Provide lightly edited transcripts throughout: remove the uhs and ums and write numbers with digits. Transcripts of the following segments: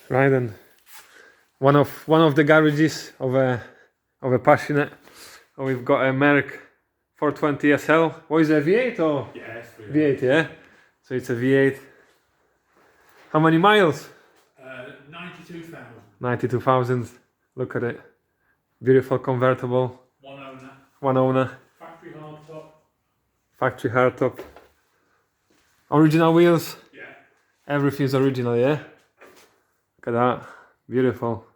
Ryden. One of the garages of a passionate. Oh, we've got a Merc 420 SL. What is it, a V8 or? Yeah, it's V8, yeah. So it's a V8. How many miles? 92,000. 92,000. Look at it. Beautiful convertible. One owner. One owner. Factory hardtop. Factory hardtop. Original wheels. Yeah. Everything's original, yeah. Look at that. Beautiful.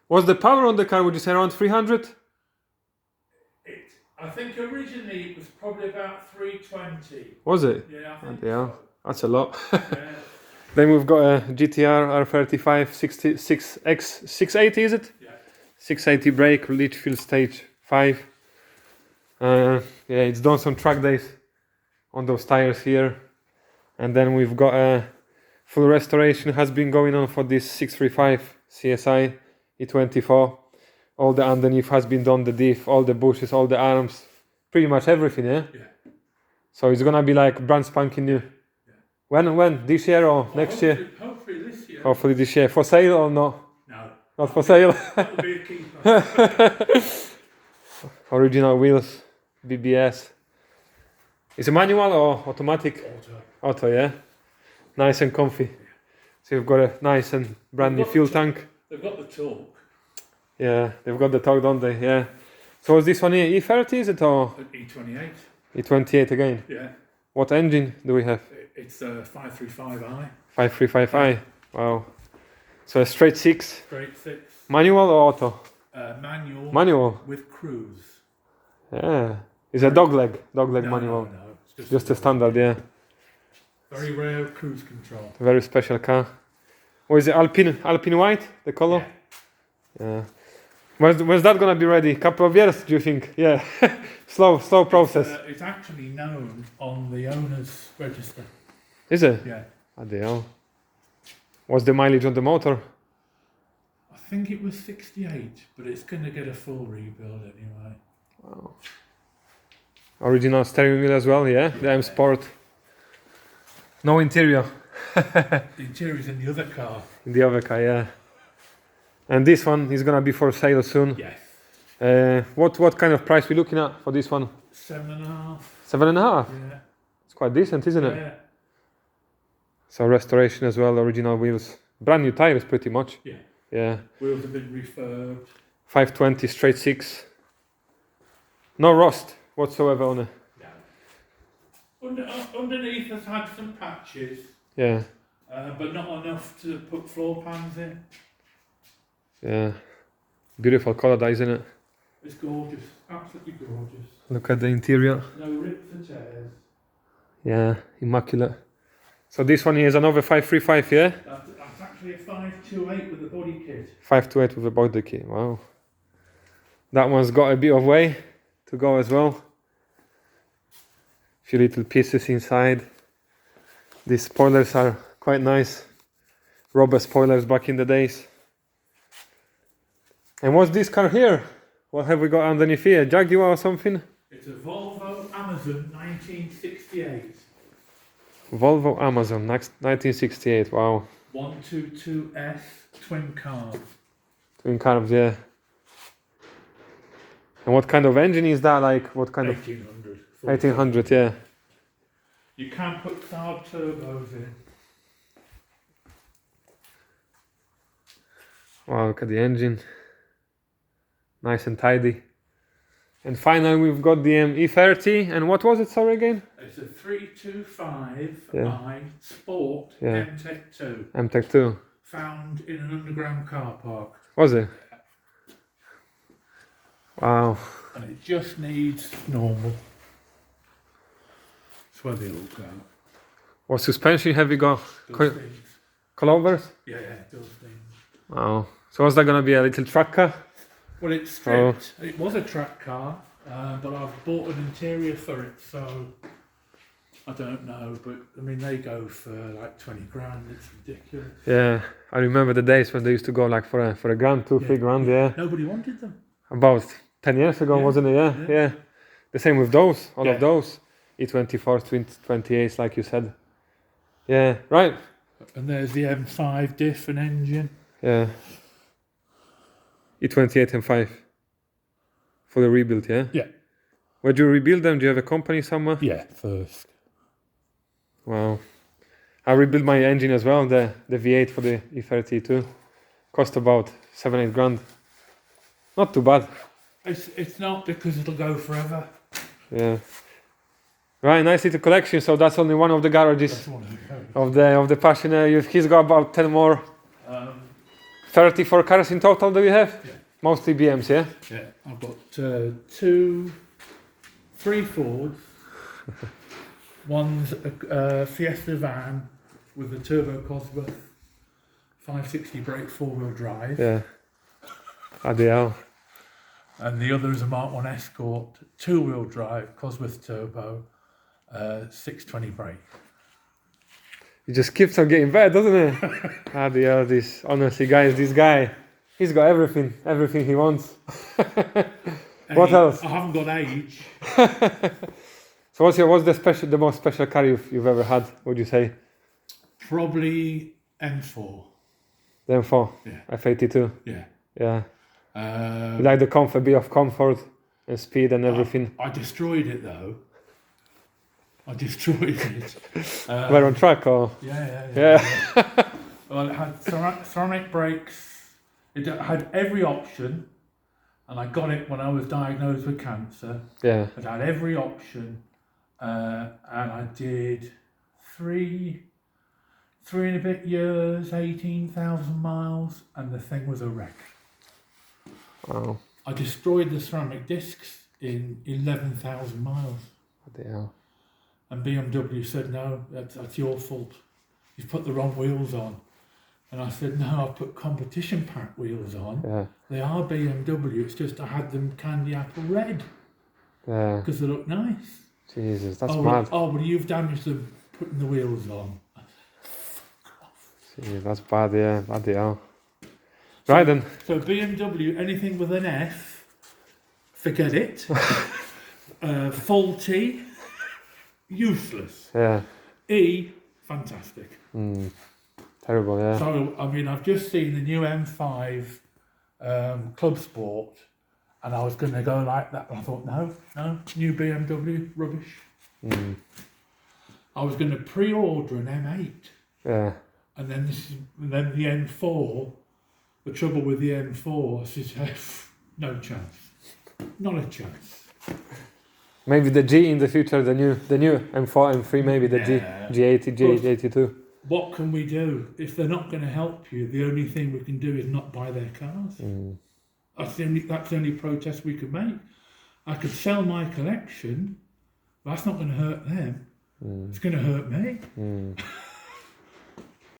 What's the power on the car? Would you say around 300? I think originally it was probably about 320. Was it? Yeah, I think Yeah, so. that's a lot. Yeah. Then we've got a GTR R35 66X 680, is it? Yeah. 680 brake, Litchfield stage 5. Yeah, it's done some track days on those tires here. And then we've got a full restoration has been going on for this 635 CSI E24. All the underneath has been done, the diff, all the bushes, all the arms, pretty much everything, yeah? Yeah. So it's gonna be like brand spanking new. Yeah. When? This year or next year? Hopefully this year. Hopefully this year. For sale or no? No. Not for sale. That'll be a keeper. Original wheels, BBS. Is it manual or automatic? Auto, yeah. Nice and comfy. So you've got a nice and brand new fuel tank. They've got the torque. Yeah, they've got the torque, don't they? Yeah. So was this one here E30, is it, or E28. E28 again? Yeah. What engine do we have? It's a 535i. 535i. Wow. So a straight 6. Straight 6. Manual or auto? Manual. Manual. With cruise. Yeah. It's a dogleg No, manual. No. It's Just a standard, yeah. Very rare cruise control. Very special car. What is it? Alpine white, the color? Yeah. When's that gonna be ready? Couple of years, do you think? Yeah. slow process. It's actually known on the owner's register. Is it? Yeah. Ideal. What's the mileage on the motor? I think it was 68, but it's going to get a full rebuild anyway. Wow. Original steering wheel as well, yeah? The M Sport. No interior. The interior's in the other car. In the other car, yeah. And this one is gonna be for sale soon. Yes. What kind of price we looking at for this one? 7.5. 7.5? Yeah. It's quite decent, isn't it? Yeah. So restoration as well, original wheels. Brand new tires pretty much. Yeah. Yeah. Wheels have been refurbed. 520 straight 6. No rust whatsoever on it. No. Underneath has had some patches. Yeah. But not enough to put floor pans in. Yeah. Beautiful colour, that, isn't it? It's gorgeous. Absolutely gorgeous. Look at the interior. No rips or tears. Yeah, immaculate. So this one here is another 535, yeah? That's actually a 528 with the body kit. 528 with a body kit, wow. That one's got a bit of way to go as well. Few little pieces inside. These spoilers are quite nice. Rubber spoilers back in the days. And what's this car here? What have we got underneath here? Jaguar or something? It's a Volvo Amazon 1968. Volvo Amazon 1968, wow. 122S twin carb. Twin carbs, yeah. And what kind of engine is that? Like, what kind 1800. of... 1800, yeah. You can put carb turbos in. Wow, look at the engine. Nice and tidy. And finally we've got the E30. And what was it, sorry, again? It's a 325i Yeah. Sport Yeah. MTEC 2. MTEC 2. Found in an underground car park. Was it? Wow. And it just needs normal. That's where they all go. What suspension have you got? Those things. Coilovers? Yeah, those things. Wow. So what's that going to be, a little track car? Well, it's stripped. It was a track car, but I've bought an interior for it, so I don't know. But I mean, they go for like 20 grand. It's ridiculous. Yeah, I remember the days when they used to go like for a grand, 3 grand, yeah. Nobody wanted them. About 10 years ago, wasn't it? Yeah. The same with those, all of those. E24s, 28s, like you said. Yeah, right. And there's the M5 diff and engine. Yeah. E28 M5. Fully rebuilt, yeah? Yeah. Where do you rebuild them? Do you have a company somewhere? Yeah, first. Wow. I rebuilt my engine as well, the V8 for the E32. Cost about 7-8 grand. Not too bad. It's not, because it'll go forever. Yeah. Right, nice little collection. So that's only one of the garages That's one of the of the Passion. He's got about 10 more. 34 cars in total. Do you have? Yeah. Mostly BMs, yeah. Yeah, I've got 3 Fords. One's a Fiesta van with a turbo Cosworth 560 brake 4-wheel drive. Yeah. Ideal. And the other is a Mark 1 Escort 2-wheel drive Cosworth turbo 620 brake. It just keeps on getting better, doesn't it? Ideal. This honestly, guys, this guy, he's got everything he wants. What else? I haven't got age. So what's the most special car you've ever had? Would you say? Probably M4. The M4. Yeah. F82. Yeah. Yeah. You like the comfort, bit of comfort and speed and everything. I destroyed it though. I destroyed it. We're on track, or? Yeah. Well, it had ceramic brakes. It had every option, and I got it when I was diagnosed with cancer. Yeah. It had every option, and I did three and a bit years, 18,000 miles, and the thing was a wreck. Wow. I destroyed the ceramic discs in 11,000 miles. Yeah. And BMW said, no, that's your fault. You've put the wrong wheels on. And I said, no, I've put competition pack wheels on. Yeah. They are BMW, it's just I had them candy apple red. Yeah. Because they look nice. Jesus, that's mad. But you've damaged them putting the wheels on. Jeez, that's bad, yeah. Ideal. Right then. So BMW, anything with an F, forget it. Faulty, useless. Yeah. E, fantastic. Terrible, yeah. So, I mean, I've just seen the new M5 Club Sport, and I was going to go like that, but I thought, no, new BMW, rubbish. I was going to pre-order an M8. Yeah. And then the M4. The trouble with the M4 is no chance, not a chance. Maybe the G in the future, the new M4, M3, maybe the G80, G82. What can we do if they're not going to help you? The only thing we can do is not buy their cars. That's the only protest we could make. I could sell my collection, but that's not going to hurt them. It's going to hurt me.